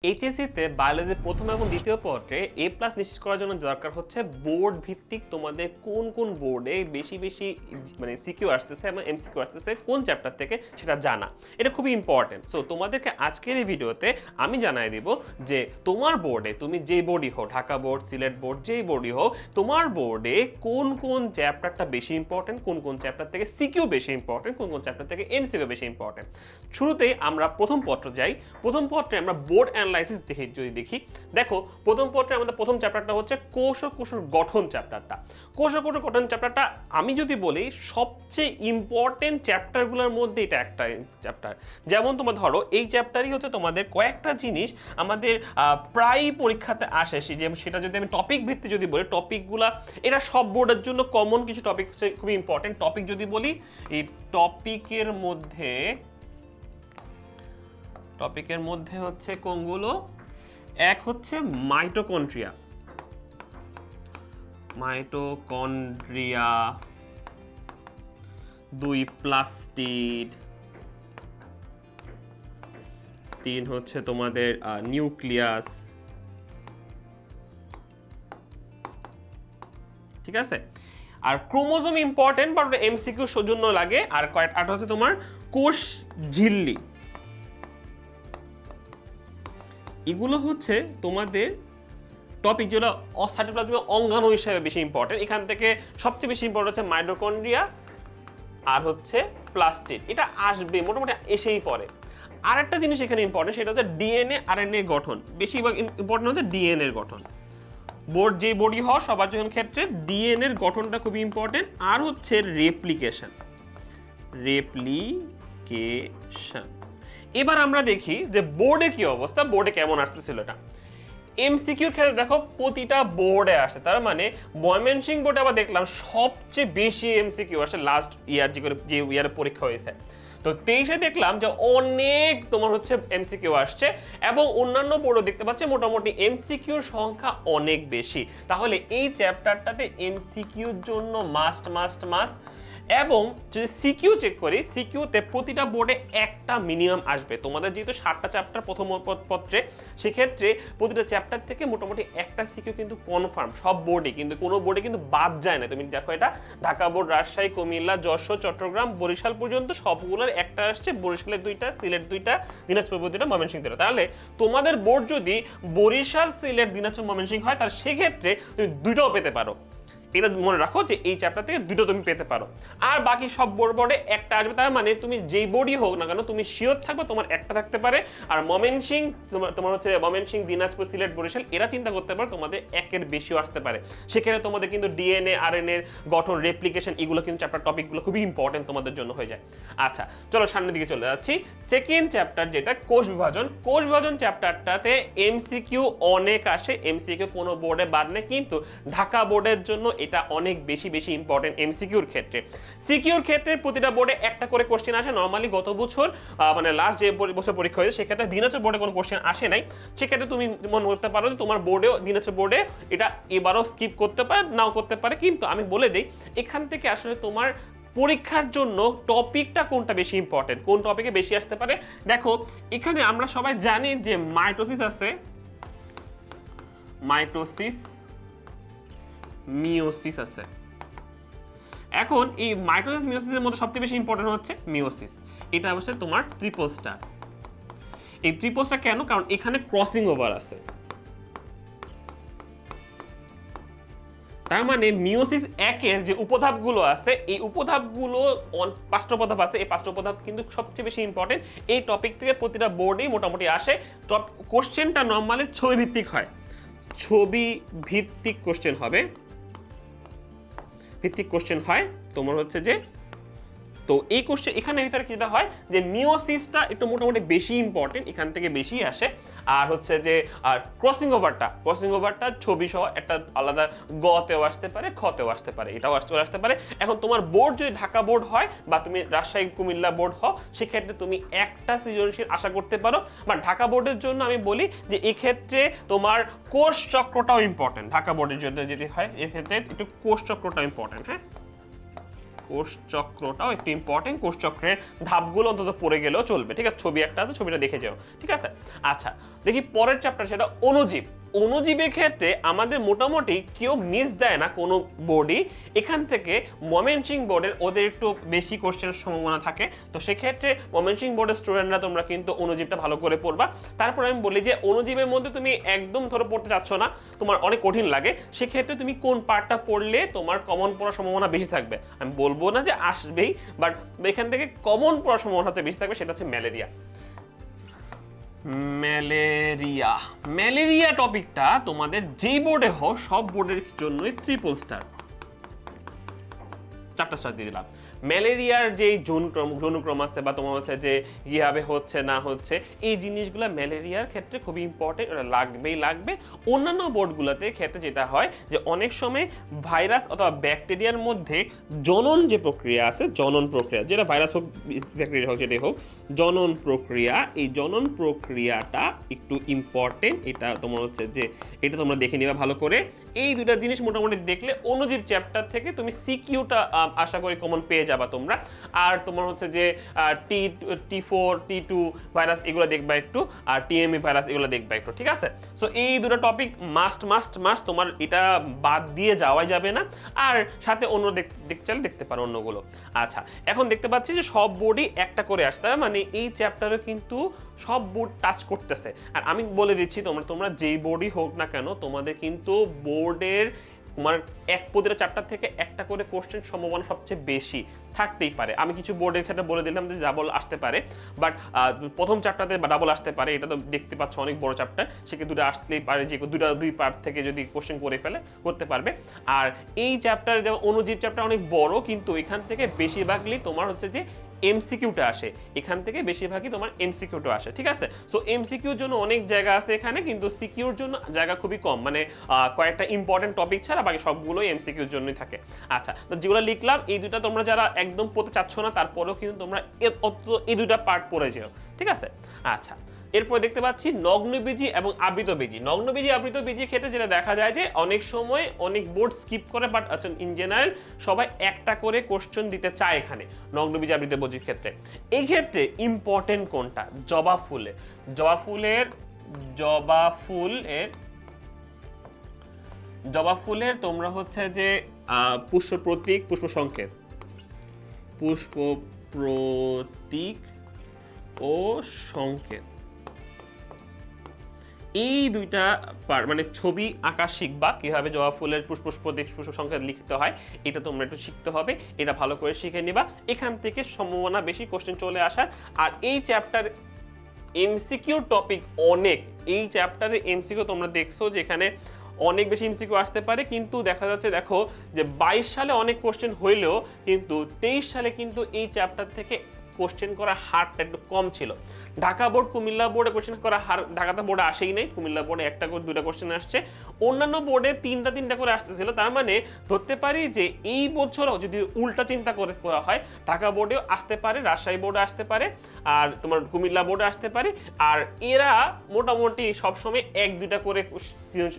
এইচএসসিতে বায়োলজির প্রথম এবং দ্বিতীয় পত্রে এ প্লাস নিশ্চিত করার জন্য দরকার হচ্ছে বোর্ড ভিত্তিক তোমাদের কোন কোন বোর্ডে বেশি বেশি মানে সিকিউ আসতেছে এবং এমসিকিউ আসতেছে কোন চ্যাপ্টার থেকে সেটা জানা। এটা খুবই ইম্পর্টেন্ট। সো তোমাদেরকে আজকের এই ভিডিওতে আমি জানাই দিব যে তোমার বোর্ডে তুমি যেই বোর্ডই হও, ঢাকা বোর্ড, সিলেট বোর্ড, যেই বোর্ডই হোক, তোমার বোর্ডে কোন কোন চ্যাপ্টারটা বেশি ইম্পর্টেন্ট, কোন কোন চ্যাপ্টার থেকে সিকিউ বেশি ইম্পর্টেন্ট, কোন কোন চ্যাপ্টার থেকে এমসিকিউ বেশি ইম্পর্টেন্ট। শুরুতেই আমরা প্রথম পত্র যাই। প্রথম পত্রে আমরা বোর্ড অ্যানালাইসিস দেখি দেখো প্রথম পত্রে আমাদের প্রথম চ্যাপ্টারটা হচ্ছে কোষ ও কোষের গঠন চ্যাপ্টারটা। কোষ ও কোষের গঠন চ্যাপ্টারটা আমি যদি বলি সবচেয়ে ইম্পর্টেন্ট চ্যাপ্টারগুলোর মধ্যে এটা একটা চ্যাপ্টার। যেমন তোমার ধরো এই চ্যাপ্টারই হচ্ছে তোমাদের কয়েকটা জিনিস আমাদের প্রায় পরীক্ষাতে আসে, সেটা যদি আমি টপিক ভিত্তি যদি বলি টপিকগুলা এটা সব বোর্ডের জন্য কমন কিছু টপিক হচ্ছে খুবই ইম্পর্টেন্ট টপিক। যদি বলি এই টপিকের মধ্যে হচ্ছে কোনগুলো, এক হচ্ছে মাইটোকন্ড্রিয়া, দুই প্লাস্টিড, তিন হচ্ছে তোমাদের নিউক্লিয়াস, ঠিক আছে। আর ক্রোমোজোম ইম্পর্টেন্ট বাট এমসিকিউ জন্য লাগে। আর কয়েকটা হচ্ছে তোমার কোষ ঝিল্লি। এগুলো হচ্ছে তোমাদের টপিক যেগুলো সাইটোপ্লাজমে অঙ্গাণু হিসেবে বেশি ইম্পর্টেন্ট। এখান থেকে সবচেয়ে বেশি ইম্পর্টেন্ট হচ্ছে মাইটোকন্ড্রিয়া আর হচ্ছে প্লাস্টিড। এটা আসবে মোটামুটি এসেই পড়ে। আর একটা জিনিস এখানে ইম্পর্টেন্ট সেটা হচ্ছে ডিএনএ আরএনএ গঠন। বেশিরভাগ ইম্পর্টেন্ট হচ্ছে ডিএনএ এর গঠন। বোর্ড যে বডি হয় সবার জন্য ক্ষেত্রে ডিএনএ এর গঠনটা খুবই ইম্পর্টেন্ট। আর হচ্ছে রেপ্লিকেশন। এবার আমরা দেখি যে বোর্ডে কি অবস্থা, বোর্ডে কেমন আসতেছিল এটা। এমসিকিউর ক্ষেত্রে দেখো প্রতিটা বোর্ডে আসে, তার মানে ময়মনসিংহ বোর্ডে আবার দেখলাম সবচেয়ে বেশি এমসিকিউ আসে লাস্ট ইয়ার যে ইয়ারে পরীক্ষা হয়েছে। তো 23-এ দেখলাম যে অনেক তোমার হচ্ছে এমসিকিউ আসছে এবং অন্যান্য বোর্ডও দেখতে পাচ্ছি মোটামুটি এমসিকিউর সংখ্যা অনেক বেশি। তাহলে এই চ্যাপ্টারটাতে এমসিকিউর জন্য মাস্ট। এবং যদি সিকিউ চেক করি, সিকিউতে প্রতিটা বোর্ডে একটা মিনিমাম আসবে। তোমাদের যেহেতু 7টা চ্যাপ্টার প্রথম পত্রে, সেক্ষেত্রে প্রতিটা চ্যাপ্টার থেকে মোটামুটি একটা সিকিউ কিন্তু কনফার্ম সব বোর্ডে, কিন্তু কোনো বোর্ডে কিন্তু বাদ যায় না। তুমি দেখো এটা ঢাকা বোর্ড, রাজশাহী, কুমিল্লা, যশোর, চট্টগ্রাম, বরিশাল পর্যন্ত সবগুলোর একটা আসছে। বরিশালের 2টা, সিলেট 2টা, দিনাজপুর 2টা, ময়মনসিংহ 2টা। তাহলে তোমাদের বোর্ড যদি বরিশাল, সিলেট, দিনাজপুর, ময়মনসিংহ হয় তাহলে সেক্ষেত্রে তুমি 2টাও পেতে পারো। এটা মনে রাখো যে এই চ্যাপ্টার থেকে 2টো তুমি পেতে পারো। আর বাকি সব বোর্ডে একটা আসবে। তার মানে তুমি যেই বোর্ডই হোক না কেন তুমি শিওর থাকবে তোমার একটা থাকতে পারে। আর ময়মনসিংহ তোমার হচ্ছে ময়মনসিংহ, দিনাজপুর, সিলেট, বরিশাল এরা চিন্তা করতে পারে তোমাদের একের বেশিও আসতে পারে। সেক্ষেত্রে তোমাদের কিন্তু ডিএনএ আরএনএ গঠন, রেপ্লিকেশন এগুলো কিন্তু চ্যাপ্টার টপিকগুলো খুবই ইম্পর্টেন্ট তোমাদের জন্য হয়ে যায়। আচ্ছা চলো সামনের দিকে চলে যাচ্ছি। সেকেন্ড চ্যাপ্টার যেটা কোষ বিভাজন চ্যাপ্টারটাতে এমসিকিউ অনেক আসে। এমসিকিউ কোনো বোর্ডে বাদ নেই, কিন্তু ঢাকা বোর্ডের জন্য এটা অনেক বেশি ইম্পর্টেন্ট এমসিকিউর ক্ষেত্রে। সিকিউর ক্ষেত্রে প্রতিটা বোর্ডে একটা করে কোশ্চেন আসে। নরমালি গত বছর মানে লাস্ট যে বছর পরীক্ষা হয়েছে সেক্ষেত্রে দিনাজপুর বোর্ডে কোনো কোশ্চেন আসে নাই। সেক্ষেত্রে তুমি মনে করতে পারো যে তোমার বোর্ডেও দিনাজপুর বোর্ডে এটা এবারও স্কিপ করতে পারে, নাও করতে পারে। কিন্তু আমি বলে দিই এখান থেকে আসলে তোমার পরীক্ষার জন্য টপিকটা কোনটা বেশি ইম্পর্টেন্ট, কোন টপিকে বেশি আসতে পারে। দেখো এখানে আমরা সবাই জানি যে মাইটোসিস আছে, মিওসিস আছে। এখন এই মাইটোসিস মিওসিসের মধ্যে সবচেয়ে বেশি ইম্পর্টেন্ট হচ্ছে মিওসিস। এটা হচ্ছে তোমার ট্রিপল স্টার। এই ট্রিপল স্টার কেন? কারণ এখানে ক্রসিং ওভার আছে। তার মানে মিওসিস একের যে উপধাপগুলো আছে এই উপধাপগুলো 5টা উপধাপ আছে। এই 5টা উপধাপ কিন্তু সবচেয়ে বেশি ইম্পর্টেন্ট। এই টপিক থেকে প্রতিটা বোর্ডেই মোটামুটি আসে। কোশ্চেনটা নরমালি ছবি ভিত্তিক হয়, ছবি ভিত্তিক কোশ্চেন হবে। তোমার হচ্ছে যে তো এই কোশ্চেন এখানে ভিতরে যেটা হয় যে মিওসিসটা একটু মোটামুটি বেশি ইম্পর্টেন্ট, এখান থেকে বেশি আসে। আর হচ্ছে যে আর ক্রসিং ওভারটা ছবি সহ একটা আলাদা গতেও আসতে পারে, খতেও আসতে পারে, এটাও আসতে পারে। এখন তোমার বোর্ড যদি ঢাকা বোর্ড হয় বা তুমি রাজশাহী কুমিল্লা বোর্ড হও সেক্ষেত্রে তুমি একটা সৃজনশীল আশা করতে পারো। বা ঢাকা বোর্ডের জন্য আমি বলি যে এক্ষেত্রে তোমার কোষ চক্রটাও ইম্পর্টেন্ট। ঢাকা বোর্ডের জন্য যদি হয় এক্ষেত্রে একটু কোষ চক্রটাও ইম্পর্টেন্ট। হ্যাঁ কোষচক্রটাও একটু ইম্পর্টেন্ট, কোষচক্রের ধাপগুলো অন্তত পড়ে গেলেও চলবে, ঠিক আছে? ছবি একটা আছে, ছবিটা দেখে যাও, ঠিক আছে? আচ্ছা, দেখি পরের চ্যাপ্টার, সেটা অণুজীব। অণুজীবের ক্ষেত্রে আমাদের মোটামুটি কেউ মিস দেয় না কোনো বোর্ডই। এখান থেকে ময়মনসিংহ বোর্ডের ওদের একটু বেশি কোশ্চেনের সম্ভাবনা থাকে, তো সেক্ষেত্রে ময়মনসিংহ বোর্ডের স্টুডেন্টরা তোমরা কিন্তু অণুজীবটা ভালো করে পড়বা। তারপর আমি বলি যে অণুজীবের মধ্যে তুমি একদম ধরো পড়তে চাচ্ছ না, তোমার অনেক কঠিন লাগে, সেক্ষেত্রে তুমি কোন পার্টটা পড়লে তোমার কমন পড়ার সম্ভাবনা বেশি থাকবে? আমি বলবো না যে আসবেই, বাট এখান থেকে কমন পড়ার সম্ভাবনা হচ্ছে বেশি থাকবে, সেটা হচ্ছে ম্যালেরিয়া। ম্যালেরিয়া, ম্যালেরিয়া টপিকটা তোমাদের যেই বোর্ডে হোক সব বোর্ডের জন্যই ট্রিপল স্টার, 4টা স্টার দিয়ে দিলাম। ম্যালেরিয়ার যে জনুক্রম আছে বা তোমার হচ্ছে যে কিভাবে হচ্ছে না হচ্ছে, এই জিনিসগুলো ম্যালেরিয়ার ক্ষেত্রে খুবই ইম্পর্টেন্ট, ওটা লাগবেই লাগবে। অন্যান্য বোর্ডগুলোতে ক্ষেত্রে যেটা হয় যে অনেক সময় ভাইরাস অথবা ব্যাকটেরিয়ার মধ্যে জনন যে প্রক্রিয়া আছে, জনন প্রক্রিয়া, যেটা ভাইরাস হোক ব্যাকটেরিয়া হোক যেটাই হোক, জনন প্রক্রিয়া, এই জনন প্রক্রিয়াটা একটু ইম্পর্টেন্ট। এটা তোমার হচ্ছে যে এটা তোমরা দেখে নিবা ভালো করে। এই দুটা জিনিস মোটামুটি দেখলে অণুজীব চ্যাপ্টার থেকে তুমি সিকিউটা আশা করি কমন পেয়ে যাবা তোমরা। আর তোমার হচ্ছে যে T4 T2 ভাইরাস এগুলো দেখবা একটু, আর TME ভাইরাস এগুলো দেখবা একটু, ঠিক আছে? সো এই দুটো টপিক মাস্ট মাস্ট মাস্ট, তোমার এটা বাদ দিয়ে যাওয়াই যাবে না। আর সাথে অন্য দেখতে চাইলে দেখতে পারো অন্যগুলো। আচ্ছা, এখন দেখতে পাচ্ছি যে সব বোর্ডই একটা করে আসতে হবে, মানে এই চ্যাপ্টারে কিন্তু সব বোর্ড টাচ করতেছে। আর আমি বলে দিচ্ছি তোমরা যেই বোর্ডই হোক না কেন, তোমাদের কিন্তু বোর্ডের তোমার প্রতিটা চ্যাপ্টার থেকে একটা করে কোশ্চেন সম্ভাবনা সবচেয়ে বেশি থাকতেই পারে। আমি কিছু বোর্ডের ক্ষেত্রে বলে দিলাম যে ডাবল আসতে পারে, বাট প্রথম চ্যাপ্টারে ডাবল আসতে পারে, এটা তো দেখতে পাচ্ছ অনেক বড় চ্যাপ্টার, সেক্ষেত্রে দুটো আসতেই পারে, যে দুই পার্ট থেকে যদি কোশ্চেন করে ফেলে করতে পারবে। আর এই চ্যাপ্টারে যেমন অণুজীব চ্যাপ্টার অনেক বড়, কিন্তু এখান থেকে বেশিরভাগই তোমার হচ্ছে যে এমসিকিউটা আসে, এখান থেকে বেশিরভাগই তোমার এমসিকিউটা আসে, ঠিক আছে? সো এমসিকিউর জন্য অনেক জায়গা আছে এখানে, কিন্তু সিকিউর জন্য জায়গা খুবই কম, মানে কয়েকটা ইম্পর্টেন্ট টপিক ছাড়া বাকি সবগুলোই এমসিকিউর জন্যই থাকে। আচ্ছা, তো যেগুলো লিখলাম এই দুটা তোমরা যারা একদম পড়তে চাচ্ছ না, তারপরেও কিন্তু তোমরা এই দুটা পার্ট পড়ে যেও, ঠিক আছে? আচ্ছা, এরপর দেখতে পাচ্ছি নগ্নবীজি এবং আবৃতবীজি। নগ্নবীজি আবৃতবীজির ক্ষেত্রে যেটা দেখা যায় যে অনেক সময় অনেক বোর্ড স্কিপ করে, বাট আচ্ছা ইন জেনারেল সবাই একটা করে কোশ্চেন দিতে চায় এখানে নগ্নবীজি আবৃতবীজির ক্ষেত্রে। এই ক্ষেত্রে ইম্পর্টেন্ট কোনটা? জবা ফুলের তোমরা হচ্ছে যে পুষ্প প্রতীক, পুষ্প সংকেত, পুষ্প প্রতীক ও সংকেত, এই দুইটা মানে ছবি আঁকা শিখবা, কিভাবে জবা ফুলের পুষ্প প্রতীক পুষ্প সংকেত লিখতে হয়, এটা তোমরা একটু শিখতে হবে, এটা ভালো করে শিখে নিবা। এখান থেকে সম্ভাবনা বেশি কোশ্চেন চলে আসার। আর এই চ্যাপ্টার এমসিকিউ টপিক অনেক, এই চ্যাপ্টারে এমসিকিউ তোমরা দেখছো যে এখানে অনেক বেশি এমসিকিউ আসতে পারে, কিন্তু দেখা যাচ্ছে দেখো যে 22 সালে অনেক কোশ্চেন হইলেও কিন্তু 23 সালে কিন্তু এই চ্যাপ্টার থেকে কোশ্চেন করার হারটা একটু কম ছিল। ঢাকা বোর্ড, কুমিল্লা বোর্ডে কোশ্চেন করার হার, ঢাকাতে বোর্ডে আসেই নাই, কুমিল্লা বোর্ডে একটা করে দুটা কোশ্চেন আসছে, অন্যান্য বোর্ডে তিনটা করে আসতেছিল। তার মানে ধরতে পারি যে এই বছরও যদি উল্টা চিন্তা করে করা হয়, ঢাকা বোর্ডেও আসতে পারে, রাজশাহী বোর্ডে আসতে পারে, আর তোমার কুমিল্লা বোর্ডে আসতে পারে। আর এরা মোটামুটি সবসময় 1-2টা করে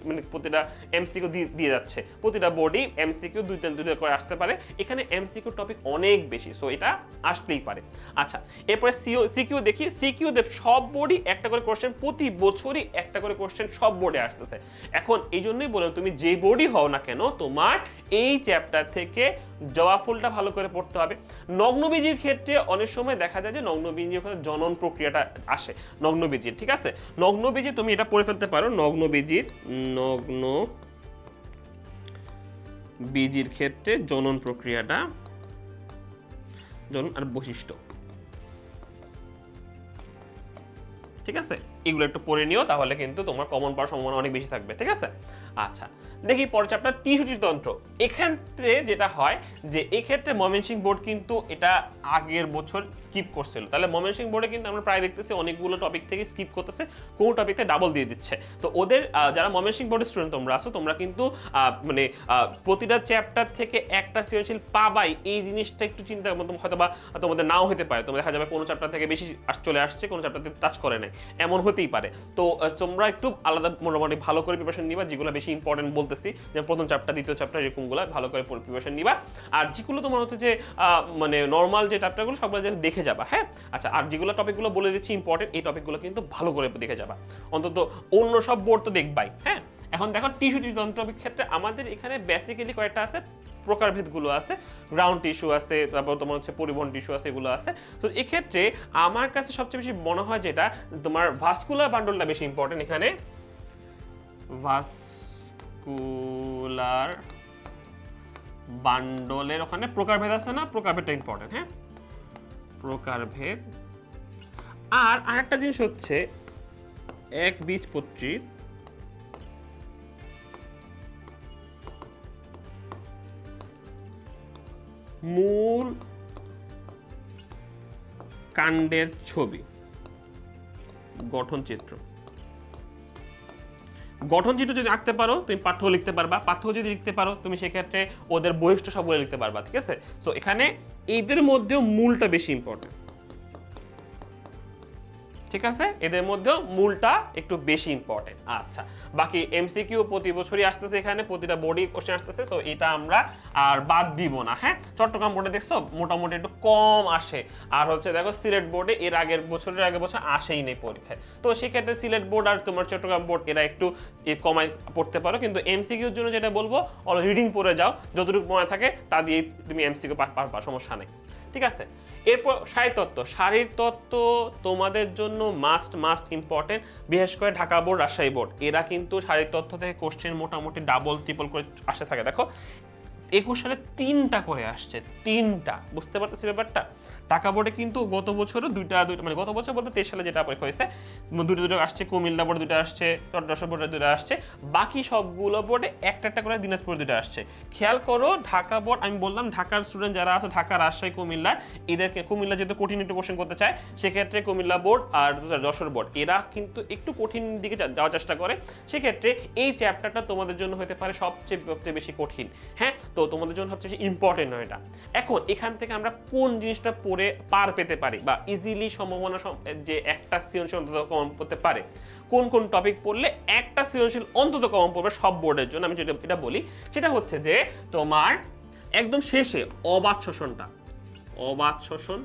মানে প্রতিটা এমসিকিউ দিয়ে যাচ্ছে, প্রতিটা বোর্ডই এমসিকিউ দুইটা করে আসতে পারে। এখানে এমসিকিউ টপিক অনেক বেশি, সো এটা আসতেই পারে। আচ্ছা, এরপরে সিকিউ দেখি। সিকিউ সব বোর্ডই একটা করে কোশ্চেন, প্রতি বছরই একটা করে কোশ্চেন সব বোর্ডে আসতেছে। এখন এই জন্যই বললাম তুমি যে বোর্ডই হও না কেন, তোমার এই চ্যাপ্টার থেকে জবা ফুলটা ভালো করে পড়তে হবে। নগ্নবীজির ক্ষেত্রে অনেক সময় দেখা যায় যে নগ্নবীজির জনন প্রক্রিয়াটা আসে নগ্নবীজির, ঠিক আছে? নগ্নবীজি তুমি এটা পড়ে ফেলতে পারো, নগ্নবীজির ক্ষেত্রে জনন প্রক্রিয়াটা, জনন আর বৈশিষ্ট্য, ঠিক আছে? এগুলো একটু পড়ে নিও, তাহলে কিন্তু তোমার কমন পাওয়ার সম্ভাবনা অনেক বেশি থাকবে, ঠিক আছে? আচ্ছা, দেখি পরের চ্যাপ্টার 63 তন্ত্র। এক্ষেত্রে যেটা হয় যে এক্ষেত্রে ময়মনসিংহ বোর্ড কিন্তু এটা আগের বছর স্কিপ করছিল, তাহলে ময়মনসিংহ বোর্ডে কিন্তু আমরা প্রায় দেখতেছি অনেকগুলো টপিক থেকে স্কিপ করতেছে, কোন টপিকে ডাবল দিয়ে দিচ্ছে। তো ওদের যারা ময়মনসিংহ বোর্ডের স্টুডেন্ট তোমরা আছো, তোমরা কিন্তু মানে প্রতিটা চ্যাপ্টার থেকে একটা সৃজনশীল পাবাই, এই জিনিসটা একটু চিন্তা হয়তো বা তোমাদের নাও হতে পারে। তোমরা দেখা যাবে কোনো চ্যাপ্টার থেকে বেশি চলে আসছে, কোনো চ্যাপ্টার থেকে টাচ করে নাই, এমন হতেই পারে। তো তোমরা একটু আলাদা মোটামুটি ভালো করে প্রিপারেশন নিবা, যেগুলো বেশি ইম্পর্টেন্ট বলতেছি, যেমন প্রথম চ্যাপ্টার, দ্বিতীয় চ্যাপ্টার, এরকমগুলো ভালো করে প্রিপারেশন নিবা। আর যেগুলো তোমার হচ্ছে যে মানে নর্মাল যে চ্যাপ্টারগুলো সবগুলো দেখে যাবা, হ্যাঁ। আচ্ছা, আর যেগুলো টপিকগুলো বলে দিচ্ছি ইম্পর্টেন্ট, এই টপিকগুলো কিন্তু ভালো করে দেখে যাবা, অন্তত অন্য সব বোর্ড তো দেখবাই, হ্যাঁ। এখন দেখো টিস্যু টপিক ক্ষেত্রে আমাদের এখানে বেসিক্যালি কয়েকটা আছে, প্রকারভেদগুলো আছে, গ্রাউন্ড টিস্যু আছে, তারপর তোমার হচ্ছে পরিবহন টিস্যু আছে, এগুলো আছে। তো এক্ষেত্রে আমার কাছে সবচেয়ে বেশি মনে হয় যেটা তোমার ভাস্কুলার বান্ডলটা বেশি ইম্পর্টেন্ট এখানে। ভাস্কুলার বান্ডলের ওখানে প্রকারভেদ আছে না, প্রকারভেদটা ইম্পর্টেন্ট, হ্যাঁ, প্রকারভেদ। আর আরেকটা জিনিস হচ্ছে একবীজপত্রীর মূল কাণ্ডের ছবি, গঠনচিত্র যদি আঁকতে পারো তুমি পাঠ্য লিখতে পারবা, পাঠ্য যদি লিখতে পারো তুমি সেক্ষেত্রে ওদের বৈশিষ্ট্য সবগুলো লিখতে পারবা, ঠিক আছে। সো এখানে এদের মধ্যেও মূলটা বেশি ইম্পর্টেন্ট, ঠিক আছে, এদের মধ্যেও মূলটা একটু বেশি ইম্পর্টেন্ট। আচ্ছা, বাকি এমসিকিউ প্রতি বছরই আসতেছে, এখানে প্রতিটা বোর্ডই কোশ্চেন আসতেছে, সো এটা আমরা আর বাদ দিব না, হ্যাঁ। চট্টগ্রাম বোর্ডে দেখছো মোটামুটি একটু কম আসে, আর হচ্ছে দেখো সিলেট বোর্ডে এর আগের বছর আসেই নেই পরীক্ষায়। তো সেক্ষেত্রে সিলেট বোর্ড আর তোমার চট্টগ্রাম বোর্ড এরা একটু কমাই পড়তে পারো, কিন্তু এমসিকিউর জন্য যেটা বলবো অল রিডিং পড়ে যাও, যতটুকু মনে থাকে তা দিয়ে তুমি এমসিকিউ পারবা, সমস্যা নেই, ঠিক আছে। এরপর শারীরতত্ত্ব তোমাদের জন্য মাস্ট ইম্পর্টেন্ট, বিশেষ করে ঢাকা বোর্ড, রাজশাহী বোর্ড, এরা কিন্তু শারীরতত্ত্ব থেকে কোশ্চেন মোটামুটি ডাবল ট্রিপল করে আসে থাকে। দেখো 21 সালে 3টা করে আসছে, 3টা, বুঝতে পারতেছি ব্যাপারটা। ঢাকা বোর্ডে কিন্তু গত বছরও দুইটা মানে গত বছর বলতে 23 সালে যেটা পরীক্ষা হয়েছে দুটো আসছে, কুমিল্লা বোর্ডে 2টা আসছে, চট্টগ্রাম বোর্ডে 2টা আসছে, বাকি সবগুলো বোর্ডে একটা করে দিনাজপুর 2টা আসছে। খেয়াল করো ঢাকা বোর্ড, আমি বললাম ঢাকার স্টুডেন্ট যারা আছে, ঢাকা, রাজশাহী, কুমিল্লা, এদেরকে কুমিল্লা যেহেতু কঠিন একটু কোশ্চেন করতে চায়, সেক্ষেত্রে কুমিল্লা বোর্ড আর যশোর বোর্ড এরা কিন্তু একটু কঠিন দিকে যাওয়ার চেষ্টা করে, সেক্ষেত্রে এই চ্যাপ্টারটা তোমাদের জন্য হতে পারে সবচেয়ে বেশি কঠিন, হ্যাঁ। তো তোমাদের জন্য সবচেয়ে ইম্পর্টেন্ট নয় এটা। এখন এখান থেকে আমরা কোন জিনিসটা পড়ে পার পেতে পারি বা ইজিলি সম্ভাবনা যে একটা সৃজনশীল অন্তত কমন করতে পারে, কোন কোন টপিক পড়লে একটা সৃজনশীল অন্তত কমন পড়বে সব বোর্ডের জন্য, আমি যেটা এটা বলি সেটা হচ্ছে যে তোমার একদম শেষে অবাধ শোষণটা, অবাধ শোষণ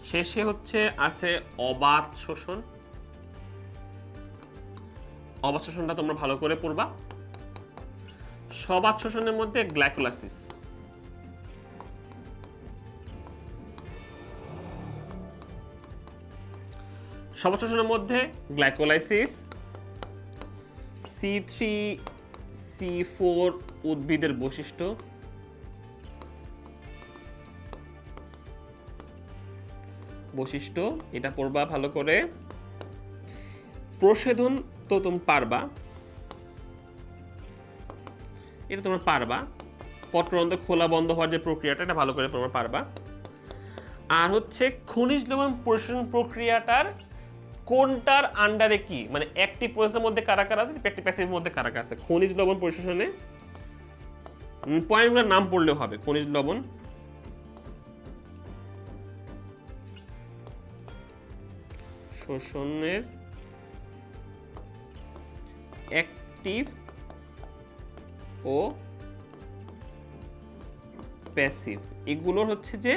শেষে হচ্ছে আছে অবাধ শোষণ, অবাধ শোষণটা তোমরা ভালো করে পড়বা। সবাধ শোষণের মধ্যে গ্লাইকোলাইসিস, সবাধ শোষণের মধ্যে গ্লাইকোলাইসিস, C3C4 উদ্ভিদের বৈশিষ্ট্য এটা পড়বা ভালো করে। প্রশোধন তো তুমি পারবা, এটা তোমরা পারবা, পত্ররন্ধ্র খোলা বন্ধ হওয়ার যে প্রক্রিয়াটা এটা ভালো করে তোমরা পারবা। আর হচ্ছে খনিজ লবণ পরিশোধন প্রক্রিয়াটার কোনটার আন্ডারে কি, মানে অ্যাক্টিভ প্রসেসের মধ্যে কারা কারা আছে, প্যাসিভের মধ্যে কারা কারা আছে। খনিজ লবণ পরিশোধনে পয়েন্টগুলোর নাম পড়লেও হবে। খনিজ লবণ শোষণের অ্যাক্টিভ ও প্যাসিভ, এগুলোর হচ্ছে যে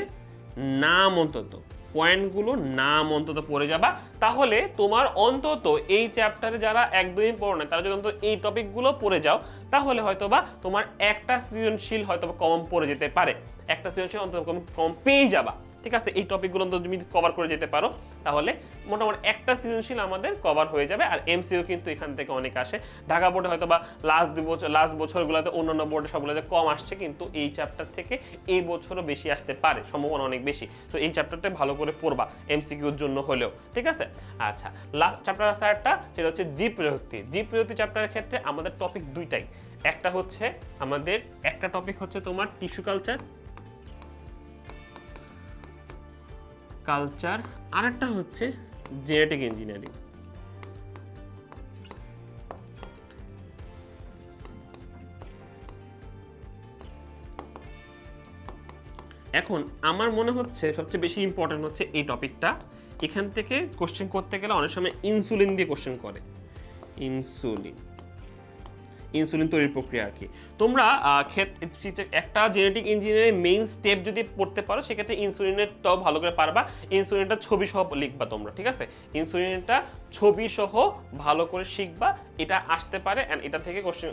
নাম অন্তত, পয়েন্টগুলো নাম অন্তত পড়ে যাবা, তাহলে তোমার অন্তত এই চ্যাপ্টারে যারা একদমই পড়ো না তারা যদি অন্তত এই টপিকগুলো পড়ে যাও, তাহলে হয়তোবা তোমার একটা সৃজনশীল হয়তোবা কম পড়ে যেতে পারে, একটা সৃজনশীল অন্তত কম পেয়ে যাবা, ঠিক আছে। এই টপিকগুলো অন্তত তুমি কভার করে যেতে পারো, তাহলে মোটামুটি একটা সৃজনশীল আমাদের কভার হয়ে যাবে। আর এমসিকিউ কিন্তু এখান থেকে অনেক আসে। ঢাকা বোর্ডে হয়তো বা লাস্ট বছরগুলোতে অন্যান্য বোর্ডে সবগুলোতে কম আসছে, কিন্তু এই চ্যাপ্টার থেকে এই বছরও বেশি আসতে পারে, সম্ভাবনা অনেক বেশি। তো এই চ্যাপ্টারটা ভালো করে পড়বা এমসিকিউর জন্য হলেও, ঠিক আছে। আচ্ছা, লাস্ট চ্যাপ্টার আছে একটা, সেটা হচ্ছে জীব প্রযুক্তি। জীব প্রযুক্তি চ্যাপ্টারের ক্ষেত্রে আমাদের টপিক দুইটাই, একটা হচ্ছে আমাদের একটা টপিক হচ্ছে তোমার টিস্যু কালচার, আরেকটা হচ্ছে জেনেটিক ইঞ্জিনিয়ারিং। এখন আমার মনে হচ্ছে সবচেয়ে বেশি ইম্পর্টেন্ট হচ্ছে এই টপিকটা। এখান থেকে কোশ্চেন করতে গেলে অনেক সময় ইনসুলিন দিয়ে কোশ্চেন করে। ইনসুলিন তৈরির প্রক্রিয়া আর কি। তোমরা একটা জেনেটিক ইঞ্জিনিয়ারিং মেইন স্টেপ যদি পড়তে পারো সেক্ষেত্রে ইনসুলিনেরটাও ভালো করে পারবা। ইনসুলিনটা ছবি সহ লিখবা তোমরা, ঠিক আছে? ইনসুলিনটা ছবি সহ ভালো করে শিখবা, এটা আসতে পারে। অ্যান্ড এটা থেকে কোশ্চেন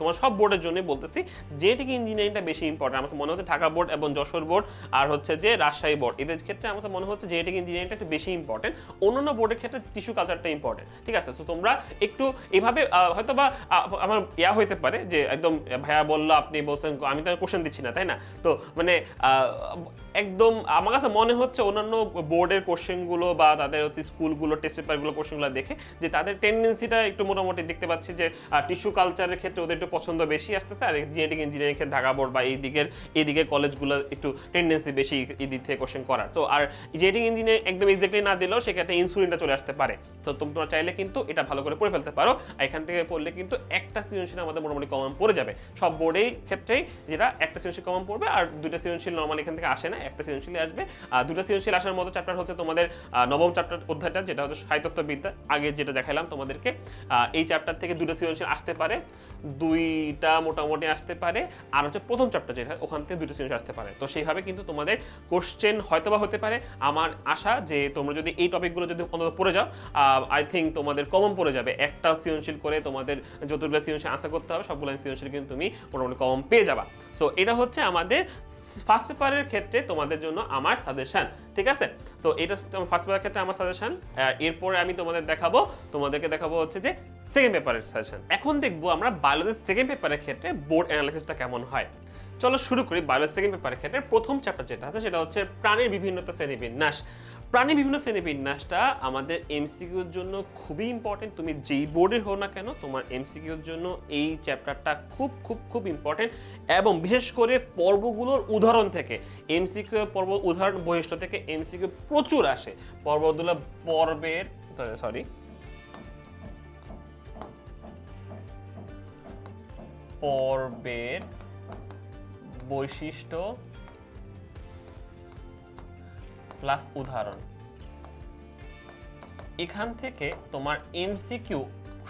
তোমার সব বোর্ডের জন্য বলতেছি জেনেটিক ইঞ্জিনিয়ারিংটা বেশি ইম্পর্টেন্ট। আমার মনে হচ্ছে ঢাকা বোর্ড এবং যশোর বোর্ড আর হচ্ছে যে রাজশাহী বোর্ড, এদের ক্ষেত্রে আমার মনে হচ্ছে জেনেটিক ইঞ্জিনিয়ারিংটা একটু বেশি ইম্পর্টেন্ট। অন্যান্য বোর্ডের ক্ষেত্রে টিস্যু কালচারটা ইম্পর্টেন্ট, ঠিক আছে? সো তোমরা একটু এভাবে হয়তো বা আমার হইতে পারে যে একদম ভাইয়া বললো আপনি বলছেন, আমি তো কোশ্চেন দিচ্ছি না, তাই না? তো মানে একদম আমার কাছে মনে হচ্ছে অন্যান্য বোর্ডের কোশ্চেনগুলো বা তাদের হচ্ছে স্কুলগুলো টেস্ট পেপারগুলো কোশ্চেনগুলো দেখে যে তাদের টেন্ডেন্সিটা একটু মোটামুটি দেখতে পাচ্ছি যে টিস্যু কালচারের ক্ষেত্রে ওদের একটু পছন্দ বেশি আসতেছে, আর জেনেটিক ইঞ্জিনিয়ারিং ক্ষেত্রে ঢাকা বোর্ড বা এইদিকের কলেজগুলো একটু টেন্ডেন্সি বেশি এই দিক থেকে কোশ্চেন করার। তো আর জেনেটিক ইঞ্জিনিয়ারিং একদম এক্স্যাক্টলি না দিলেও সেক্ষেত্রে ইনসুলিনটা চলে আসতে পারে। তো তোমরা চাইলে কিন্তু এটা ভালো করে পড়ে ফেলতে পারো। এখান থেকে পড়লে কিন্তু একটা সৃজনশীল আমাদের মোটামুটি কমন পড়ে যাবে সব বোর্ডেই ক্ষেত্রেই, যেটা একটা সৃজনশীল কমন পড়বে আর দুইটা সৃজনশীল নরমালি এখান থেকে আসে না, একটা সৃজনশীল আসবে। আর দুটো সৃজনশীল আসার মতো চ্যাপ্টার হচ্ছে তোমাদের নবম চ্যাপ্টার অধ্যায়টা, যেটা হচ্ছে সাহিত্যবিদ্যা, আগে যেটা দেখালাম তোমাদেরকে। এই চ্যাপ্টার থেকে দুটো সৃজনশীল আসতে পারে, দুইটা মোটামুটি আসতে পারে, আর হচ্ছে প্রথম চ্যাপ্টার যেটা ওখান থেকে দুটো সৃজনশীল আসতে পারে। তো সেইভাবে কিন্তু তোমাদের কোশ্চেন হয়তোবা হতে পারে। আমার আশা যে তোমরা যদি এই টপিকগুলো যদি অন্তত পড়ে যাও, আই থিঙ্ক তোমাদের কমন পড়ে যাবে। একটা সৃজনশীল করে তোমাদের যতগুলো সৃজনশীল আনসার করতে হবে সবগুলো সৃজনশীল কিন্তু তুমি মোটামুটি কমন পেয়ে যাবা। সো এটা হচ্ছে আমাদের ফার্স্ট পেপারের ক্ষেত্রে তোমাদের জন্য আমার সাজেশন, ঠিক আছে? তো এটা ফার্স্ট পেপারের ক্ষেত্রে আমার সাজেশন। এরপরে আমি তোমাদেরকে দেখাবো হচ্ছে যে সেকেন্ড পেপারের সাজেশন। এখন দেখবো আমরা বায়োলজির সেকেন্ড পেপারের ক্ষেত্রে বোর্ড অ্যানালাইসিসটা কেমন হয়। চলো শুরু করি। বায়োলজি সেকেন্ড পেপারের ক্ষেত্রে প্রথম চ্যাপ্টার যেটা আছে সেটা হচ্ছে প্রাণীর বিভিন্নতা শ্রেণীবিন্যাস। প্রাণী বিভিন্ন শ্রেণীবিন্যাসটা আমাদের এমসিকিউর জন্য খুবই ইম্পর্টেন্ট। তুমি যেই বোর্ডের হও না কেন, তোমার এমসিকিউর জন্য এই চ্যাপ্টারটা খুব খুব খুব ইম্পর্টেন্ট। এবং বিশেষ করে পর্বগুলোর উদাহরণ থেকে এমসিকিউ পর্ব উদাহরণ বৈশিষ্ট্য থেকে এমসিকিউ প্রচুর আসে। পর্বের বৈশিষ্ট্য প্লাস উদাহরণ, এখান থেকে তোমার এমসিকিউ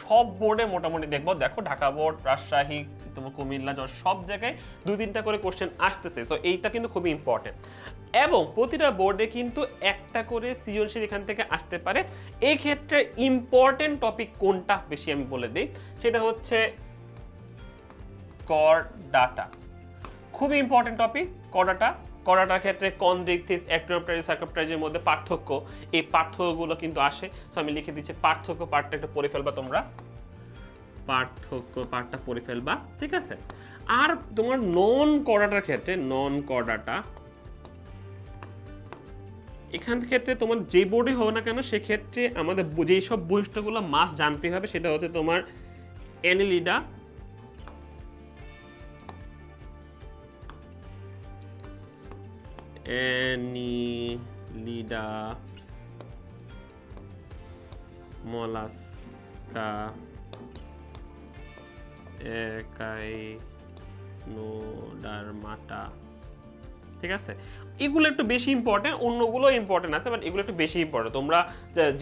সব বোর্ডে মোটামুটি দেখো ঢাকা বোর্ড, রাজশাহী, তোমার কুমিল্লা, সব জায়গায় 2-3টা করে কোশ্চেন আসতেছে। তো এইটা কিন্তু খুবই ইম্পর্টেন্ট। এবং প্রতিটা বোর্ডে কিন্তু একটা করে সৃজনশীল এখান থেকে আসতে পারে। এই ক্ষেত্রে ইম্পর্টেন্ট টপিক কোনটা বেশি আমি বলে দিই, সেটা হচ্ছে করডাটা। খুবই ইম্পর্টেন্ট টপিক করডাটা। করডাটার ক্ষেত্রে কন্ড্রিকথিস, অ্যাক্টিনোপ্টেরিস, সার্কোপ্টেরিসের মধ্যে পার্থক্য, এই পার্থক্যগুলো কিন্তু আসে। সো আমি লিখে দিচ্ছি পার্থক্য পার্টটা একটু পড়ে ফেলবা তোমরা, পার্থক্য পার্টটা পড়ে ফেলবা, ঠিক আছে? আর তোমার নন করডাটার ক্ষেত্রে এখান ক্ষেত্রে তোমার যে বোর্ডে হোক না কেন সেক্ষেত্রে আমাদের যেই সব বৈশিষ্ট্যগুলো মাস্ট জানতে হবে সেটা হচ্ছে তোমার অ্যানিলিডা, মলাস্কা, একাইনোডার্মাটা, ঠিক আছে? এগুলো একটু বেশি ইম্পর্টেন্ট, অন্যগুলো ইম্পর্টেন্ট আছে, বাট এগুলো একটু বেশি ইম্পর্টেন্ট। তোমরা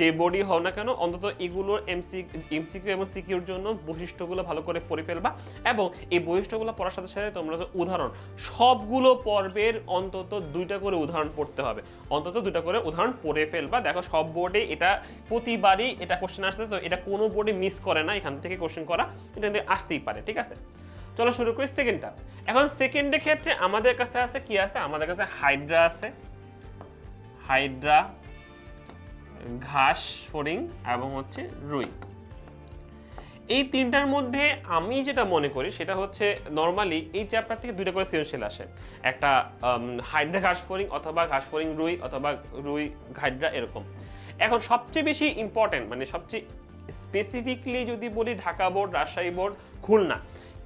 যে বডি হও না কেন অন্তত এগুলোর এমসিকিউ এবং সিকিউর জন্য বৈশিষ্ট্যগুলো ভালো করে পড়ে ফেলবা। এবং এই বৈশিষ্ট্যগুলো পড়ার সাথে সাথে তোমরা উদাহরণ, সবগুলো পর্বের অন্তত 2টা করে উদাহরণ পড়তে হবে, অন্তত 2টা করে উদাহরণ পড়ে ফেলবা। দেখো সব বোর্ডে এটা প্রতিবারই এটা কোশ্চেন আসতেছে, এটা কোনো বোর্ডে মিস করে না, এখান থেকে কোশ্চেন করা এটা আসতেই পারে, ঠিক আছে? চলো শুরু করি সেকেন্ডটা। এখন সেকেন্ডের ক্ষেত্রে আমাদের কাছে আছে কি আছে, আমাদের কাছে হাইড্রা আছে, হাইড্রা, ঘাস ফড়িং এবং হচ্ছে রুই। এই তিনটার মধ্যে আমি যেটা মনে করি সেটা হচ্ছে নর্মালি এই চ্যাপ্টার থেকে 2টা করে সৃজনশীল আসে, একটা হাইড্রা ঘাস ফড়িং অথবা ঘাস ফড়িং রুই অথবা রুই হাইড্রা এরকম। এখন সবচেয়ে বেশি ইম্পর্টেন্ট মানে সবচেয়ে স্পেসিফিকলি যদি বলি ঢাকা বোর্ড, রাজশাহী বোর্ড, খুলনা,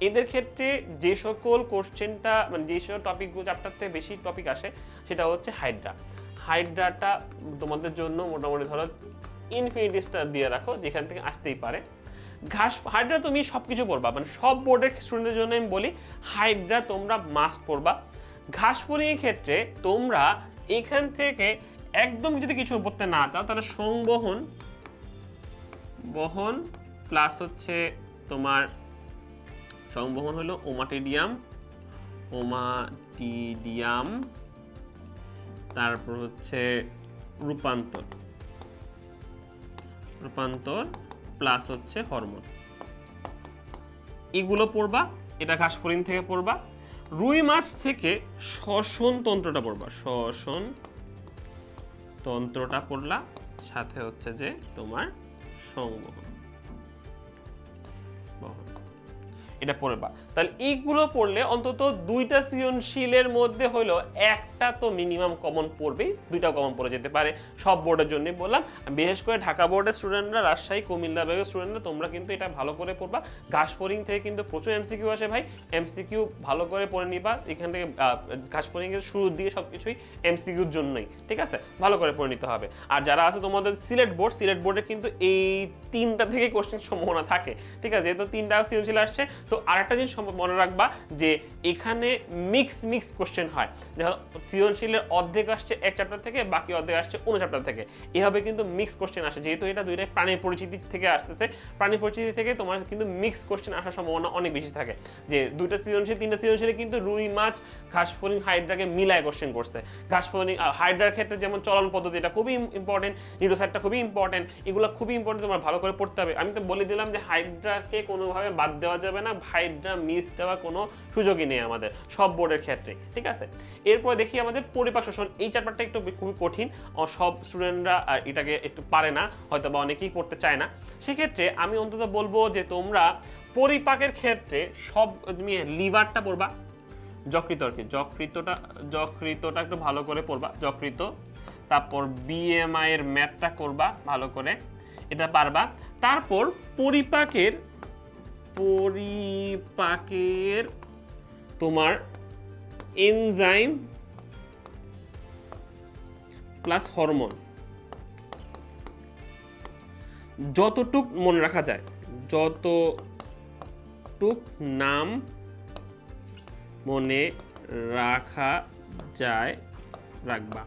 এদের ক্ষেত্রে যে সকল কোশ্চেনটা মানে যে সকল টপিকগুলো চ্যাপ্টার থেকে বেশি টপিক আসে সেটা হচ্ছে হাইড্রা। হাইড্রাটা তোমাদের জন্য মোটামুটি ধরো ইনফিনিটি স্টার দিয়ে রাখো, যেখান থেকে আসতেই পারে। হাইড্রা তুমি সবকিছু পড়বা, মানে সব বোর্ডের স্টুডেন্টদের জন্য আমি বলি হাইড্রা তোমরা মাস্ট পড়বা। ঘাসফড়িং এর ক্ষেত্রে তোমরা এখান থেকে একদম যদি কিছু পড়তে না চাও তাহলে সংবহন বহন প্লাস হচ্ছে তোমার সংবহন হলো ওমাটিডিয়াম, তারপর হচ্ছে রূপান্তর প্লাস হচ্ছে হরমোন, এগুলো পড়বা। এটা ঘাসফড়িং থেকে পড়বা। রুই মাছ থেকে শ্বসন তন্ত্রটা পড়বা, শ্বসন তন্ত্রটা পড়লা, সাথে হচ্ছে যে তোমার সংবহন বহন, এটা পড়বা। তাহলে এইগুলো পড়লে অন্তত দুইটা সৃজনশীলের মধ্যে হলো একটা তো মিনিমাম কমন পড়বেই, দুইটা কমন পড়ে যেতে পারে। সব বোর্ডের জন্য বললাম, বিশেষ করে ঢাকা বোর্ডের স্টুডেন্টরা, রাজশাহী কুমিল্লা বিভাগের স্টুডেন্টরা, তোমরা কিন্তু এটা ভালো করে পড়বা। ঘাসফড়িং থেকে কিন্তু প্রচুর এমসিকিউ আসে ভাই, এমসিকিউ ভালো করে পড়ে নিবা। এখান থেকে ঘাসফড়িং এর শুরুর দিকে সবকিছুই এমসিকিউর জন্যই, ঠিক আছে, ভালো করে পড়ে নিতে হবে। আর যারা আছে তোমাদের সিলেট বোর্ডে কিন্তু এই তিনটা থেকে কোশ্চেন সম্ভাবনা থাকে, ঠিক আছে, যেহেতু তিনটা সৃজনশীল আসছে। তো আরেকটা জিনিস মনে রাখবা যে এখানে মিক্স কোশ্চেন হয়, যেমন সৃজনশীলের অর্ধেক আসছে এক চ্যাপ্টার থেকে, বাকি অর্ধেক আসছে অন্য চ্যাপ্টার থেকে, এভাবে কিন্তু মিক্স কোশ্চেন আসে। যেহেতু এটা দুইটাই প্রাণীর পরিচিতি থেকে আসতেছে, প্রাণী পরিচিতি থেকে তোমার কিন্তু মিক্স কোশ্চেন আসার সম্ভাবনা অনেক বেশি থাকে। যে দুইটা সৃজনশীল, তিনটা সৃজনশীলে কিন্তু রুই মাছ, ঘাসফড়িং, হাইড্রাকে মিলায় কোশ্চেন করছে। ঘাসফড়িং হাইড্রার ক্ষেত্রে যেমন চলন পদ্ধতি, এটা খুবই ইম্পর্টেন্ট, নিউরোসাইটটা খুবই ইম্পর্টেন্ট, এগুলো খুবই ইম্পর্টেন্ট, তোমার ভালো করে পড়তে হবে। আমি তো বলে দিলাম যে হাইড্রাকে কোনোভাবে বাদ দেওয়া যাবে না, হাইড্রা মিস দেওয়ার কোনো সুযোগই নেই আমাদের সব বোর্ডের ক্ষেত্রে, ঠিক আছে। এরপর দেখি আমাদের পরিপাক শোষণ, এই চ্যাপ্টারটা একটু খুবই কঠিন, সব স্টুডেন্টরা এটাকে একটু পারে না, হয়তো বা অনেকেই করতে চায় না। সেক্ষেত্রে আমি অন্তত বলবো যে তোমরা পরিপাকের ক্ষেত্রে সব, তুমি লিভারটা পড়বা, যকৃতটা একটু ভালো করে পড়বা, যকৃত, তারপর বিএমআই এর ম্যাথটা করবা ভালো করে, এটা পারবা। তারপর পরিপাকের তোমার এনজাইম প্লাস হরমোন, যতটুক মনে রাখা যায়, যতটুক নাম মনে রাখা যায় রাখবা।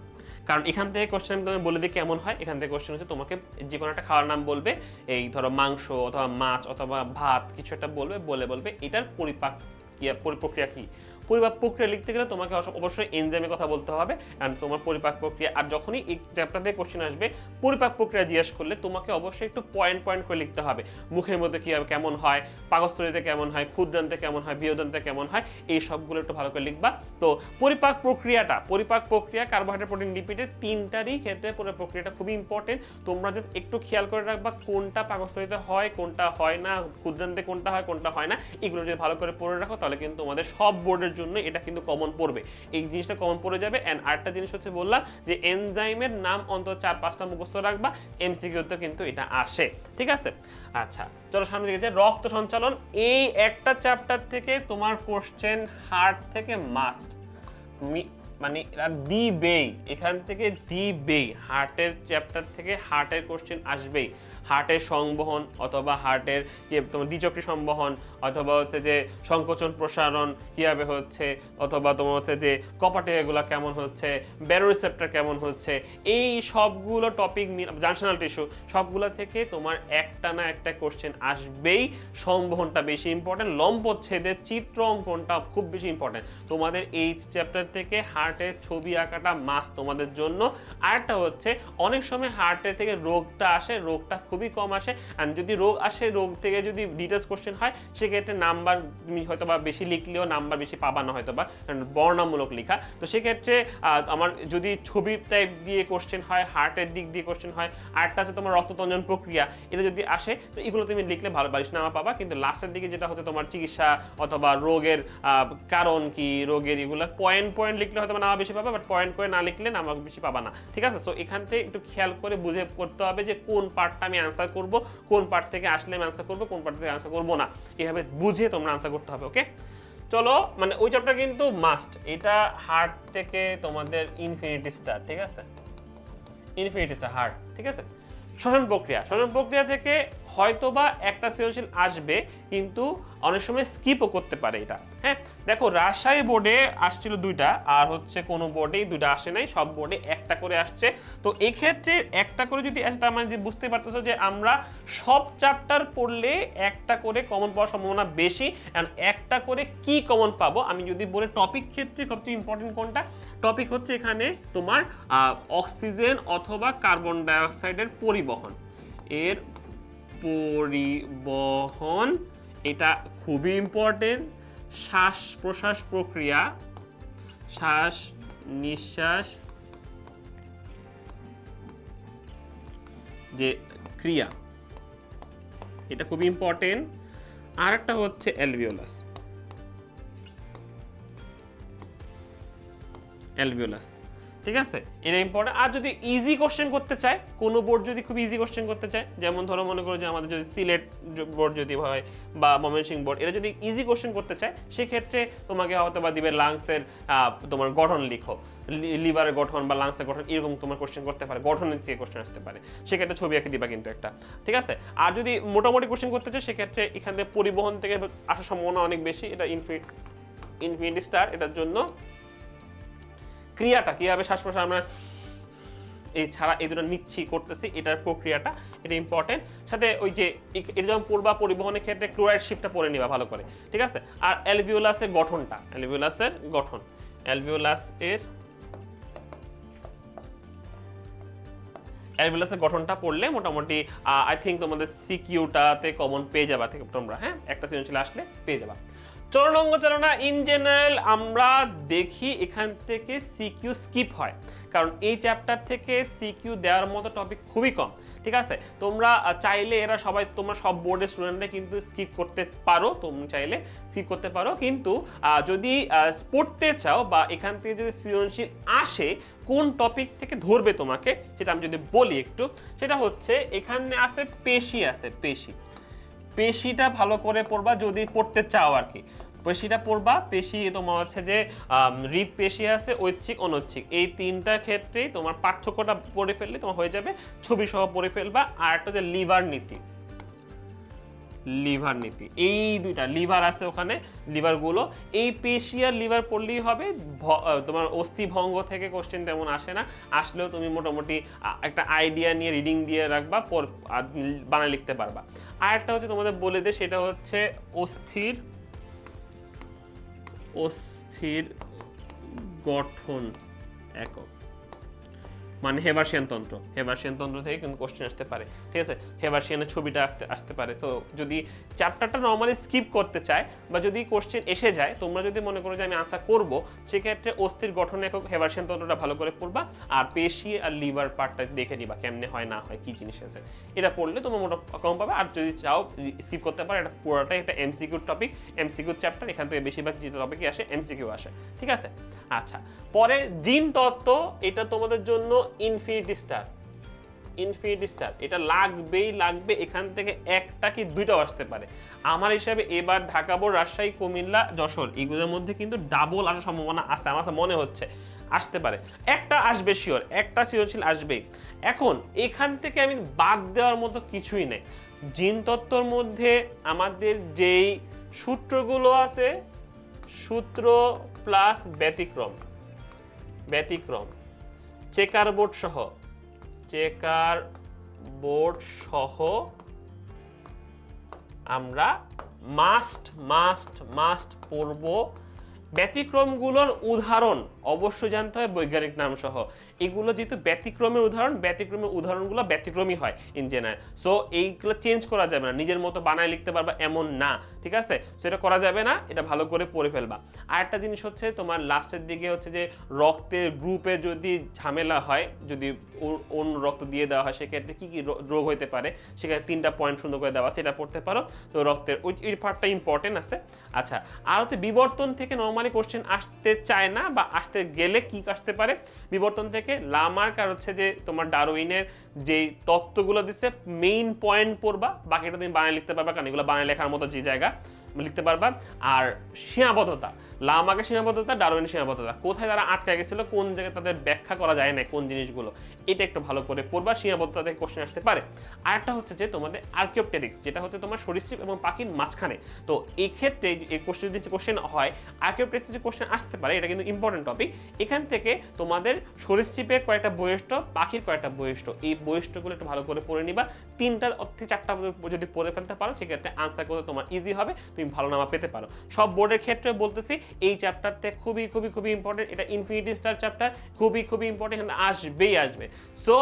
কারণ এখান থেকে কোশ্চেন আমি তোমাকে বলে দিই কেমন হয়। এখান থেকে কোশ্চেন হচ্ছে তোমাকে যে কোনো একটা খাওয়ার নাম বলবে, এই ধরো মাংস অথবা মাছ অথবা ভাত, কিছু একটা বলবে এটার প্রক্রিয়া কি। পরিপাক প্রক্রিয়া লিখতে গেলে তোমাকে অবশ্যই এনজাইমের কথা বলতে হবে, এন্ড তোমার পরিপাক প্রক্রিয়া। আর যখনই এই চ্যাপ্টার থেকে কোশ্চেন আসবে পরিপাক প্রক্রিয়া জিজ্ঞেস করলে তোমাকে অবশ্যই একটু পয়েন্ট করে লিখতে হবে। মুখের মধ্যে কি কেমন হয়, পাকস্থলীতে কেমন হয়, ক্ষুদ্রান্তে কেমন হয়, বৃহদান্তে কেমন হয়, এই সবগুলো একটু ভালো করে লিখবা। তো পরিপাক প্রক্রিয়া কার্বোহাইড্রেট, প্রোটিন, লিপিডের তিনটারই ক্ষেত্রে পুরো প্রক্রিয়াটা খুবই ইম্পর্টেন্ট। তোমরা জাস্ট একটু খেয়াল করে রাখবা কোনটা পাকস্থলীতে হয়, কোনটা হয় না, ক্ষুদ্রান্তে কোনটা হয়, কোনটা হয় না, এগুলো যদি ভালো করে পড়ে রাখো তাহলে কিন্তু তোমাদের সব বোর্ডের জন্য এটা কিন্তু কমন পড়বে, এই জিনিসটা কমন পড়ে যাবে। এন্ড আরেকটা জিনিস হচ্ছে বললাম যে এনজাইমের নাম অন্তত 4-5টা মুখস্থ রাখবা, এমসিকিউতে কিন্তু এটা আসে, ঠিক আছে। আচ্ছা চলো সামনে দিকে যাই। রক্ত সঞ্চালন, এই একটা চ্যাপ্টার থেকে তোমার কোশ্চেন হার্ট থেকে মাস্ট, মানে দিবেই, এখান থেকে দিবেই, হার্টের চ্যাপ্টার থেকে হার্টের কোশ্চেন আসবেই। হার্টের সংবহন অথবা হার্টের তোমার দ্বিচক্রী সংবহন অথবা হচ্ছে যে সংকোচন প্রসারণ কিভাবে হচ্ছে, অথবা তোমার হচ্ছে যে কপাটে এগুলা কেমন হচ্ছে, ব্যারোরিসেপ্টর কেমন হচ্ছে, এই সবগুলো টপিক, জাংশনাল টিস্যু, সবগুলো থেকে তোমার একটা না একটা কোশ্চেন আসবেই। সংবহনটা বেশি ইম্পর্টেন্ট, লম্বচ্ছেদের চিত্র অঙ্কনটা খুব বেশি ইম্পর্টেন্ট। তোমাদের এই চ্যাপ্টার থেকে হার্টের ছবি আঁকাটা মাস্ট তোমাদের জন্য। আরেকটা হচ্ছে অনেক সময় হার্টের থেকে রোগটা আসে, রোগটা খুবই কম আসে, আর যদি রোগ আসে, রোগ থেকে যদি ডিটেলস কোশ্চেন হয় সেক্ষেত্রে নাম্বার তুমি হয়তো বা বেশি লিখলেও নাম্বার বেশি পাবা না, হয়তো বা বর্ণামূলক লেখা। তো সেক্ষেত্রে আমার যদি ছবি টাইপ দিয়ে কোশ্চেন হয়, হার্টের দিক দিয়ে কোশ্চেন হয়, আরেকটা আছে তোমার রক্ততঞ্জন প্রক্রিয়া, এটা যদি আসে তো এগুলো তুমি লিখলে ভালো বারিশ নামা পাবা। কিন্তু লাস্টের দিকে যেটা হচ্ছে তোমার চিকিৎসা অথবা রোগের কারণ কি, রোগের এগুলো পয়েন্ট লিখলে হয়তো নামা বেশি পাবা, বাট পয়েন্ট করে না লিখলে নামা বেশি পাবা না, ঠিক আছে। সো এখান থেকে একটু খেয়াল করে বুঝে পড়তে হবে যে কোন পার্টটা আমি আনসার করব, কোন পার্ট থেকে আসলে আমি আনসার করব, কোন পার্ট থেকে আনসার করব না, এভাবে বুঝে তোমরা আনসার করতে হবে। ওকে চলো, মানে ওই চ্যাপ্টার কিন্তু মাস্ট, এটা হার্ট থেকে তোমাদের ইনফিনিটি স্টার, ঠিক আছে, ইনফিনিটি স্টার হার্ট, ঠিক আছে। শ্বসন প্রক্রিয়া থেকে হয়তোবা একটা সৃজনশীল আসবে, কিন্তু অনেক সময় স্কিপও করতে পারে এটা। হ্যাঁ দেখো রাজশাহী বোর্ডে আসছিল 2টা, আর হচ্ছে কোনো বোর্ডেই 2টা আসে নাই, সব বোর্ডে একটা করে আসছে। তো এই ক্ষেত্রে একটা করে যদি আসে তার মানে যে বুঝতে পারতেছো যে আমরা সব চ্যাপ্টার পড়লে একটা করে কমন পাওয়ার সম্ভাবনা বেশি। কারণ একটা করে কি কমন পাবো, আমি যদি বলে টপিক ক্ষেত্রে সবচেয়ে ইম্পর্টেন্ট কোনটা, টপিক হচ্ছে এখানে তোমার অক্সিজেন অথবা কার্বন ডাইঅক্সাইডের পরিবহন, এর পরিবহন এটা খুবই ইম্পর্টেন্ট। শ্বাস প্রশ্বাস প্রক্রিয়া, শ্বাস নিঃশ্বাস যে ক্রিয়া, এটা খুবই ইম্পর্টেন্ট। আর একটা হচ্ছে অ্যালভিওলাস, অ্যালভিওলাস, ঠিক আছে, এটা ইম্পর্টেন্ট। আর যদি ইজি কোশ্চেন করতে চায়, কোনো বোর্ড যদি খুব ইজি কোশ্চেন করতে চায়, যেমন ধরো মনে করো যে আমাদের যদি সিলেট বোর্ড যদি হয় বা ময়মনসিংহ বোর্ড, এরা যদি ইজি কোশ্চেন করতে চায় সেক্ষেত্রে তোমাকে হয়তো বা দিবে লাংসের তোমার গঠন লিখো, লিভারের গঠন বা লাংসের গঠন, এরকম তোমার কোশ্চেন করতে পারে, গঠনের থেকে কোশ্চেন আসতে পারে, সেক্ষেত্রে ছবি এঁকে দিবা কিন্তু একটা, ঠিক আছে। আর যদি মোটামুটি কোশ্চেন করতে চায় সেক্ষেত্রে এখান থেকে পরিবহন থেকে আসার সম্ভাবনা অনেক বেশি, এটা ইনফিনিটি স্টার। এটার জন্য ক্রিয়াটা কিভাবে শ্বাস প্রশ্বাস আমরা এই ছাড়া এই দুটো নিচ্ছি করতেছি, এটার প্রক্রিয়াটা এটা ইম্পর্টেন্ট। সাথে ওই যে এটা যখন পড়বা পরিবহনের ক্ষেত্রে ক্লোরাইড শিফটটা পড়ে নিবা ভালো করে, ঠিক আছে। আর অ্যালভিওলাসের গঠনটা, অ্যালভিওলাসের গঠন, অ্যালভিওলাসের গঠনটা পড়লে মোটামুটি আই থিঙ্ক তোমাদের সিকিউটাতে কমন পেয়ে যাবা থেকে তোমরা, হ্যাঁ একটা সৃজনশীল আসলে পেয়ে যাবা। চলন অঙ্গ চালনা ইন জেনারেল আমরা দেখি এখান থেকে সিকিউ স্কিপ হয়, কারণ এই চ্যাপ্টার থেকে সিকিউ দেওয়ার মতো টপিক খুবই কম, ঠিক আছে। তোমরা চাইলে এরা সবাই তোমরা সব বোর্ডের স্টুডেন্টরা কিন্তু স্কিপ করতে পারো, তোমরা চাইলে স্কিপ করতে পারো, কিন্তু যদি পড়তে চাও বা এখান থেকে যদি সৃজনশীল আসে কোন টপিক থেকে ধরবে তোমাকে সেটা আমি যদি বলি একটু, সেটা হচ্ছে এখানে আছে পেশি, আছে পেশি, পেশিটা ভালো করে পড়বা যদি পড়তে চাও আর কি, পেশিটা পড়বা। পেশি তোমার হচ্ছে যে হৃদ পেশি আছে, ঐচ্ছিক অনৈচ্ছিক, এই তিনটা ক্ষেত্রেই তোমার পার্থক্যটা পড়ে ফেললে তোমার হয়ে যাবে, ছবি সহ পড়ে ফেলবা। আর একটা যে লিভার নীতি, লিভার নীতি, এই দুইটা লিভার আছে ওখানে, লিভারগুলো এই পেশি আর লিভার পড়লেই হবে। তোমার অস্থি ভঙ্গ থেকে কোশ্চেন তেমন আসে না, আসলেও তুমি মোটামুটি একটা আইডিয়া নিয়ে রিডিং দিয়ে রাখবা, বানায় লিখতে পারবা। আর একটা হচ্ছে তোমাদের বলে দে, সেটা হচ্ছে অস্থির গঠন একক, মানে হেভার্সিয়ান তন্ত্র, হেভার্সিয়ান তন্ত্র থেকে কিন্তু কোশ্চেন আসতে পারে, ঠিক আছে। হেভার্সিয়ানের ছবিটা আসতে পারে। তো যদি চ্যাপ্টারটা নর্মালি স্কিপ করতে চায় বা যদি কোশ্চেন এসে যায়, তোমরা যদি মনে করো যে আমি আনসার করব, সেক্ষেত্রে অস্থির গঠন একক হেভার্সিয়ান তন্ত্রটা ভালো করে পড়বা, আর পেশি আর লিভার পার্টটা দেখে নিবা কেমনে হয় না হয়, কি জিনিস আছে, এটা পড়লে তোমরা মোটা কম পাবে। আর যদি চাও স্কিপ করতে পারো, এটা পুরোটাই একটা এমসিকিউ টপিক, এমসিকিউ চ্যাপ্টার, এখান থেকে বেশিরভাগ যে টপিকই আসে এমসিকিউ আসে, ঠিক আছে। আচ্ছা, পরে জিন তত্ত্ব, এটা তোমাদের জন্য ইনফিনিটি স্টার, ইনফিনিটি স্টার, এটা লাগবেই লাগবে। এখান থেকে একটা কি দুইটাও আসতে পারে আমার হিসাবে। এবার ঢাকা বোর্ড, রাজশাহী, কুমিল্লা, যশোর, এগুলোর মধ্যে কিন্তু ডাবল আসার সম্ভাবনা আছে, আমার মনে হচ্ছে আসতে পারে, একটা আসবে শিওর, একটা সৃজনশীল আসবেই। এখন এখান থেকে আমি বাদ দেওয়ার মতো কিছুই নেই। জিন তত্ত্বর মধ্যে আমাদের যেই সূত্রগুলো আছে, সূত্র প্লাস ব্যতিক্রম, ব্যতিক্রম, চেকার বোর্ড সহ, চেকার বোর্ড সহ আমরা মাস্ট পড়ব। ব্যতিক্রমগুলোর উদাহরণ অবশ্যই জানতে হয় বৈজ্ঞানিক নাম সহ। এগুলো যেহেতু ব্যতিক্রমের উদাহরণ, ব্যতিক্রমের উদাহরণগুলো ব্যতিক্রমই হয় ইন জেনারেল। সো এইগুলো চেঞ্জ করা যাবে না, নিজের মতো বানায় লিখতে পারবা এমন না, ঠিক আছে। সেটা করা যাবে না, এটা ভালো করে পড়ে ফেলবা। আর একটা জিনিস হচ্ছে তোমার লাস্টের দিকে হচ্ছে যে রক্তের গ্রুপে যদি ঝামেলা হয়, যদি অন্য রক্ত দিয়ে দেওয়া হয়, সেক্ষেত্রে কি কি রোগ হইতে পারে, সেখানে 3টা পয়েন্ট সুন্দর করে দেওয়া, সেটা পড়তে পারো। তো রক্তের ওই পার্টটা ইম্পর্টেন্ট আছে। আচ্ছা, আর হচ্ছে বিবর্তন থেকে নর্মালি কোশ্চেন আসতে চায় না, বা আসতে গেলে কি আসতে পারে বিবর্তন থেকে, লামার্ক আর হচ্ছে যে তোমার ডারউইনের যে তত্ত্বগুলো দিচ্ছে মেইন পয়েন্ট পড়বা, বাকিটা তুমি বানায় লিখতে পারবা, কারণ এগুলো বানায় লেখার মতো যে জায়গা লিখতে পারবা। আর সীমাবদ্ধতা, লামার্কের সীমাবদ্ধতা, ডারউইনের সীমাবদ্ধতা, কোথায় তারা আটকে গেছিল, কোন জায়গায় তাদের ব্যাখ্যা করা যায় না কোন জিনিসগুলো, এটা একটু ভালো করে পড়বা, সীমাবদ্ধতা থেকে কোশ্চেন আসতে পারে। আরেকটা হচ্ছে যে তোমাদের আর্কিওপটেরিক্স, যেটা হচ্ছে তোমার সরীসৃপ এবং পাখির মাঝখানে। তো এই ক্ষেত্রে এই কোশ্চেন যদি কোশ্চেন হয়, আর্কিওপটেরিক্স যে কোশ্চেন আসতে পারে, এটা কিন্তু ইম্পর্টেন্ট টপিক। এখান থেকে তোমাদের সরীসৃপের কয়েকটা বৈশিষ্ট্য, পাখির কয়েকটা বৈশিষ্ট্য, এই বৈশিষ্ট্যগুলো একটু ভালো করে পড়ে নিবা। 3টা থেকে 4টা যদি পড়ে ফেলতে পারো, সেক্ষেত্রে আনসার করতে তোমার ইজি হবে, তুমি ভালো নাম্বার পেতে পারো। সব বোর্ডের ক্ষেত্রে বলতেছি এই চ্যাপ্টারটা খুবই খুবই খুবই ইম্পর্টেন্ট, এটা ইনফিনিটি স্টার চ্যাপ্টার, খুবই খুবই ইম্পর্টেন্ট, এখানে আসবেই আসবে। সো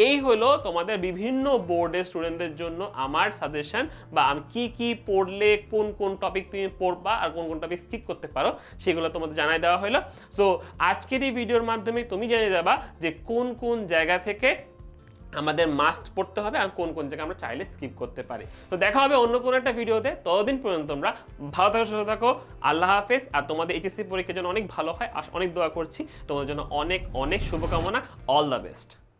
এই হলো তোমাদের বিভিন্ন বোর্ডের স্টুডেন্টদের জন্য আমার সাজেশন, বা আমি কি কি পড়লে কোন কোন টপিক তুমি পড়বা আর কোন কোন টপিক স্কিপ করতে পারো, সেগুলো তোমাদের জানাই দেওয়া হলো। সো আজকের এই ভিডিওর মাধ্যমে তুমি জেনে যাবা যে কোন কোন জায়গা থেকে আমাদের মাস্ট পড়তে হবে আর কোন কোন জায়গায় আমরা চাইলে স্কিপ করতে পারি। তো দেখা হবে অন্য কোনো একটা ভিডিওতে, ততদিন পর্যন্ত তোমরা ভালো থাকো, সুস্থ থাকো, আল্লাহ হাফেজ। আর তোমাদের এইচএসসি পরীক্ষার জন্য অনেক ভালো হয়, অনেক দোয়া করছি, তোমাদের জন্য অনেক অনেক শুভকামনা, অল দ্য বেস্ট।